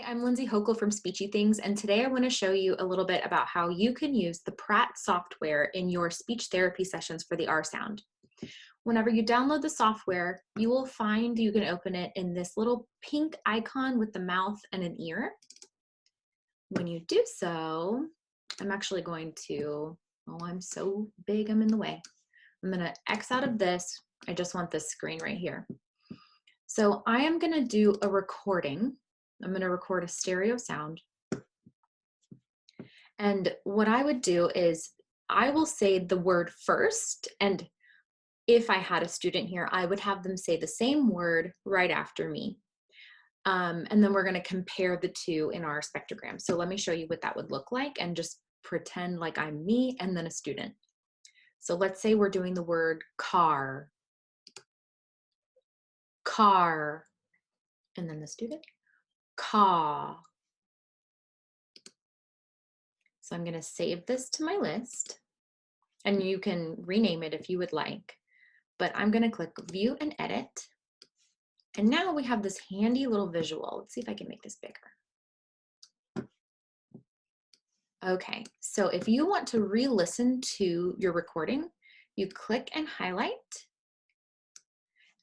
I'm Lindsey Hockel from Speechy Things, and today I want to show you a little bit about how you can use the Praat software in your speech therapy sessions for the R sound. Whenever you download the software, you will find you can open it in this little pink icon with the mouth and an ear. When you do so, I'm actually going to, oh, I'm so big, I'm in the way. I'm going to X out of this. I just want this screen right here. So I am going to do a recording. I'm going to record a stereo sound. And what I would do is I will say the word first, and if I had a student here, I would have them say the same word right after me. And then we're going to compare the two in our spectrogram. So let me show you what that would look like and just pretend like I'm me and then a student. So let's say we're doing the word car, car, and then the student, caw. So I'm going to save this to my list, and you can rename it if you would like, but I'm going to click View and Edit. And now we have this handy little visual. Let's see if I can make this bigger. Okay, so if you want to re-listen to your recording, you click and highlight,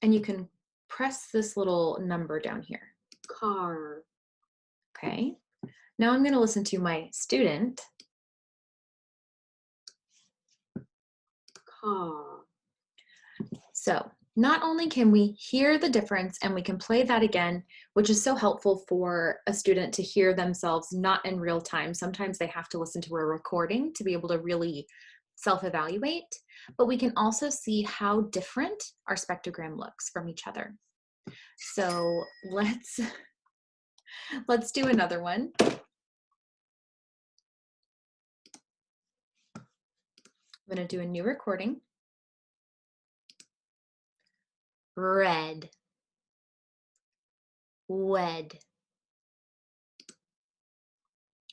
and you can press this little number down here, car. Okay, now I'm going to listen to my student. So not only can we hear the difference and we can play that again, which is so helpful for a student to hear themselves not in real time. Sometimes they have to listen to a recording to be able to really self-evaluate, but we can also see how different our spectrogram looks from each other. So let's do another one. I'm going to do a new recording. Red, wed.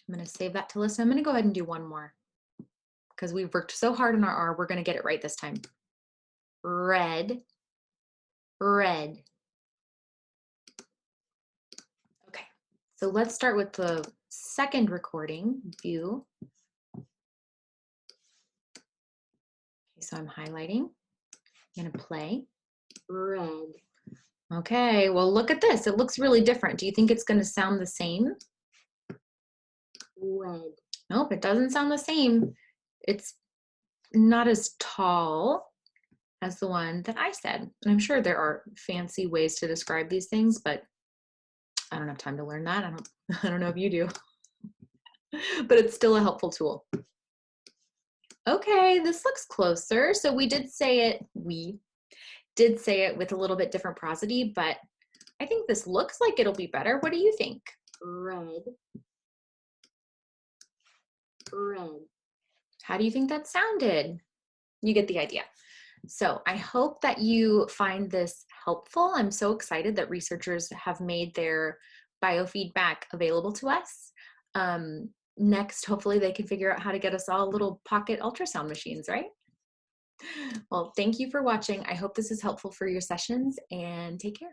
I'm going to save that to listen. I'm going to go ahead and do one more because we've worked so hard on our R. We're going to get it right this time. Red, red. Okay, so let's start with the second recording, view. Okay, so I'm highlighting. I'm going to play. Red. Okay, well, look at this. It looks really different. Do you think it's going to sound the same? Red. Nope, it doesn't sound the same. It's not as tall as the one that I said. And I'm sure there are fancy ways to describe these things, but I don't have time to learn that. I don't know if you do. But it's still a helpful tool. Okay, this looks closer. So we did say it with a little bit different prosody, but I think this looks like it'll be better. What do you think? Red. Red. How do you think that sounded? You get the idea. So I hope that you find this helpful. I'm so excited that researchers have made their biofeedback available to us. Next, hopefully they can figure out how to get us all little pocket ultrasound machines, right? Well, thank you for watching. I hope this is helpful for your sessions, and take care.